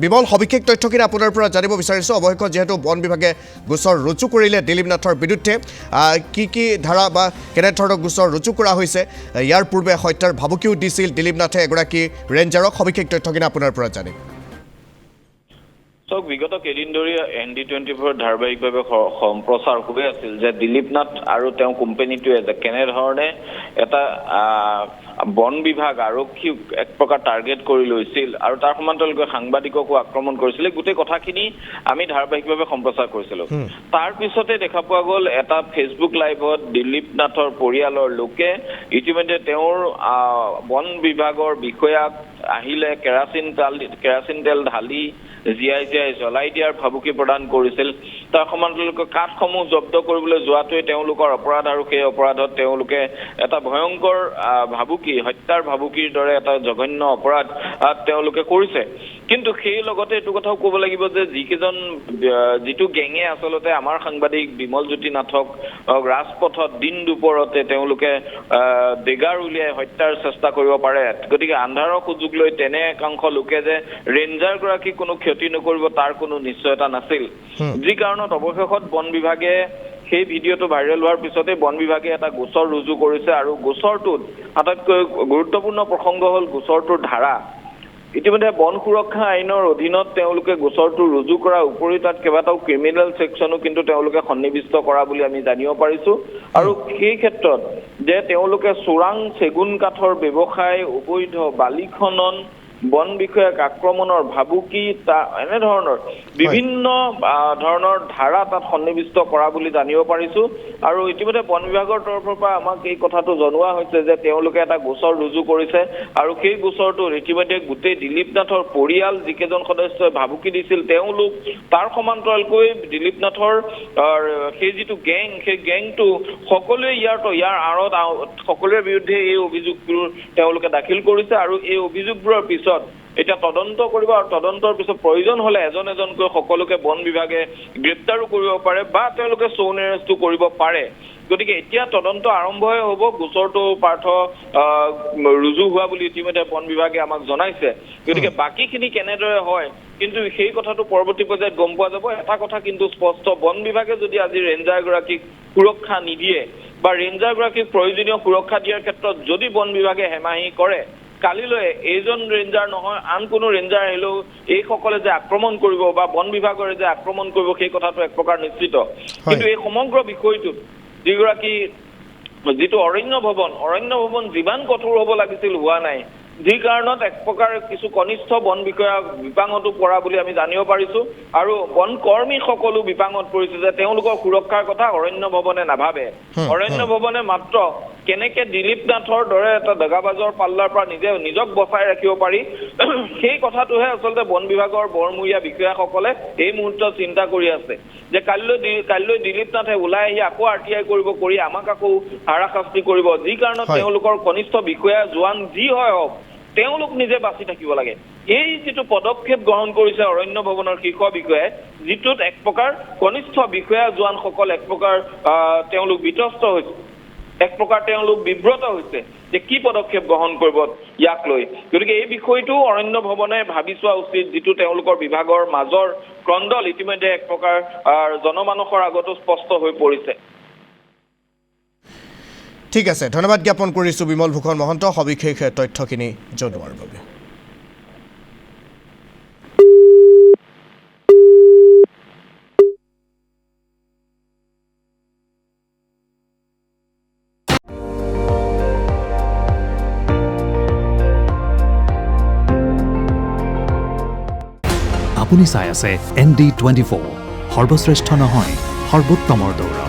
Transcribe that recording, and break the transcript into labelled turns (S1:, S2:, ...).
S1: বিমল সবিশেষ তথ্যখিনি আপোনাৰ পৰা জানিব বিচাৰিছোঁ অৱশেষত যেহেতু বন বিভাগে গোচৰ ৰুজু কৰিলে দিলীপ নাথৰ বিৰুদ্ধে কি ধাৰা বা কেনেধৰণৰ গোচৰ ৰুজু কৰা হৈছে ইয়াৰ পূৰ্বে হত্যাৰ ভাবুকিও দিছিল দিলীপ নাথে এগৰাকী ৰেঞ্জাৰক সবিশেষ তথ্যখিনি আপোনাৰ পৰা জানিম
S2: বিগত কেইদিন ধৰি ND24 ধাৰাবাহিকভাৱে সম্প্ৰচাৰ হৈ আছিল যে দিলীপ নাথ আৰু তেওঁ কোম্পানীটোৱে যে কেনেধৰণে এটা বন বিভাগ আৰক্ষীক এক প্ৰকাৰ টাৰ্গেট কৰি লৈছিল আৰু তাৰ সমান্তৰালকৈ সাংবাদিককো আক্ৰমণ কৰিছিল গোটেই কথাখিনি আমি ধাৰাবাহিকভাৱে সম্প্ৰচাৰ কৰিছিলোঁ তাৰ পিছতে দেখা পোৱা গ'ল এটা ফেচবুক লাইভত দিলীপ নাথৰ পৰিয়ালৰ লোকে ইতিমধ্যে তেওঁৰ বন বিভাগৰ বিষয়াক আহিলে কেৰাচিন তেল ঢালি জিয়াই জ্বলাই দিয়াৰ ভাবুকি প্ৰদান কৰিছিল তাৰ সমান্তৰালকৈ কাঠসমূহ জব্দ কৰিবলৈ যোৱাটোৱে তেওঁলোকৰ অপৰাধ আৰু সেই অপৰাধত তেওঁলোকে এটা ভয়ংকৰ ভাবুকি হত্যাৰ ভাবুকিৰ দৰে এটা জঘন্য অপৰাধ তেওঁলোকে কৰিছে কিন্তু সেই লগতে এইটো কথাও ক'ব লাগিব যে যিটো গেঙে আচলতে আমাৰ সাংবাদিক বিমল জ্যোতি নাথক ৰাজপথত দিন দুপৰতে তেওঁলোকে ডেগাৰ উলিয়াই হত্যাৰ চেষ্টা কৰিব পাৰে গতিকে আন্ধাৰৰ সুযোগ লৈ তেনে একাংশ লোকে যে ৰেঞ্জাৰ গৰাকী কোনো ক্ষতি নকৰিব তাৰ কোনো নিশ্চয়তা নাছিল যি কাৰণত অৱশেষত বন বিভাগে সেই ভিডিঅ'টো ভাইৰেল হোৱাৰ পিছতে বন বিভাগে এটা গোচৰ ৰুজু কৰিছে আৰু গোচৰটোত আটাইতকৈ গুৰুত্বপূৰ্ণ প্ৰসংগ হ'ল গোচৰটোৰ ধাৰা ইতিমধ্যে বন সুৰক্ষা আইনৰ অধীনত তেওঁলোকে গোচৰটো ৰুজু কৰাৰ উপৰি তাত কেইবাটাও ক্ৰিমিনেল ছেকশ্যনো কিন্তু তেওঁলোকে সন্নিৱিষ্ট কৰা বুলি আমি জানিব পাৰিছোঁ আৰু সেই ক্ষেত্ৰত যে তেওঁলোকে চোৰাং চেগুন কাঠৰ ব্যৱসায় অবৈধ বালি খনন বন বিষয়াক আক্ৰমণৰ ভাবুকি এনেধৰণৰ বিভিন্ন ধৰণৰ ধাৰা তাত সন্নিৱিষ্ট কৰা বুলি জানিব পাৰিছোঁ আৰু ইতিমধ্যে বন বিভাগৰ তৰফৰ পৰা আমাক এই কথাটো জনোৱা হৈছে যে তেওঁলোকে এটা গোচৰ ৰুজু কৰিছে আৰু সেই গোচৰটো ইতিমধ্যে গোটেই দিলীপ নাথৰ পৰিয়াল যিকেইজন সদস্যই ভাবুকি দিছিল তেওঁলোক তাৰ সমান্তৰালকৈ দিলীপ নাথৰ সেই যিটো গেং সেই গেংটো সকলোৱে ইয়াৰ আঁৰত সকলোৰে বিৰুদ্ধে এই অভিযোগবোৰ তেওঁলোকে দাখিল কৰিছে আৰু এই অভিযোগবোৰৰ পিছত এতিয়া তদন্ত কৰিব আৰু তদন্তৰ পিছত প্ৰয়োজন হলে এজনকৈ সকলোকে বন বিভাগে গ্ৰেপ্তাৰো কৰিব পাৰে বা তেওঁলোকে চৌন এৰেষ্টটো কৰিব পাৰে গতিকে এতিয়া তদন্ত আৰম্ভহে হ'ব গোচৰটো পাৰ্থ ৰুজু হোৱা বুলি ইতিমধ্যে বন বিভাগে আমাক জনাইছে গতিকে বাকীখিনি কেনেদৰে হয় কিন্তু সেই কথাটো পৰৱৰ্তী পৰ্যায়ত গম পোৱা যাব এটা কথা কিন্তু স্পষ্ট বন বিভাগে যদি আজি ৰেঞ্জাৰ গৰাকীক সুৰক্ষা নিদিয়ে বা ৰেঞ্জাৰ গৰাকীক প্ৰয়োজনীয় সুৰক্ষা দিয়াৰ ক্ষেত্ৰত যদি বন বিভাগে হেমাহি কৰে কালিলৈ এইজন ৰেঞ্জাৰ নহয় আন কোনো ৰেঞ্জাৰ আহিলেও এইসকলে যে আক্ৰমণ কৰিব বা বন বিভাগৰে যে আক্ৰমণ কৰিব সেই কথাটো এক প্ৰকাৰ নিশ্চিত কিন্তু এই সমগ্ৰ বিষয়টোত যিটো অৰণ্য ভৱন যিমান কঠোৰ হ'ব লাগিছিল হোৱা নাই যি কাৰণত এক প্ৰকাৰ কিছু কনিষ্ঠ বন বিষয়া বিপাঙতো পৰা বুলি আমি জানিব পাৰিছোঁ আৰু বন কৰ্মী সকলো বিপাঙত পৰিছে যে তেওঁলোকৰ সুৰক্ষাৰ কথা অৰণ্য ভৱনে নাভাবে অৰণ্য ভৱনে মাত্ৰ কেনেকে দিলীপ নাথৰ দৰে এটা দগাবাজৰ পাল্লাৰ পৰা নিজক বচাই ৰাখিব পাৰি সেই কথাটোহে আচলতে বন বিভাগৰ বৰমূৰীয়া বিষয়াসকলে এই মুহূৰ্তত চিন্তা কৰি আছে যে কাইলৈ দিলীপ নাথে ওলাই আহি আকৌ RTI কৰি আমাক আকৌ হাৰাশাস্তি কৰিব যি কাৰণত তেওঁলোকৰ কনিষ্ঠ বিষয়া জোৱান যি হয় হওক তেওঁলোক নিজে বাচি থাকিব লাগে এই যিটো পদক্ষেপ গ্ৰহণ কৰিছে অৰণ্য ভৱনৰ শীৰ্ষ বিষয়াই যিটোত এক প্ৰকাৰ কনিষ্ঠ বিষয়া জোৱানসকল এক প্ৰকাৰ তেওঁলোক বিতস্ত হৈছে এক প্ৰকাৰ তেওঁলোক বিব্ৰত হৈছে যে কি পদক্ষেপ গ্ৰহণ কৰিব ইয়াক লৈ গতিকে এই বিষয়টো অৰণ্য ভৱনে ভাবি চোৱা উচিত যিটো তেওঁলোকৰ বিভাগৰ মাজৰ ক্ৰন্দল ইতিমধ্যে এক প্ৰকাৰ জনমানসৰ আগতো স্পষ্ট হৈ পৰিছে
S1: ঠিক আছে ধন্যবাদ জ্ঞাপন কৰিছোঁ বিমল ভূষণ মহন্ত সবিশেষ তথ্যখিনি জনোৱাৰ বাবে
S3: আপুনি চাই আছে ND24 সৰ্বশ্ৰেষ্ঠ নহয় সৰ্বোত্তমৰ দৌৰ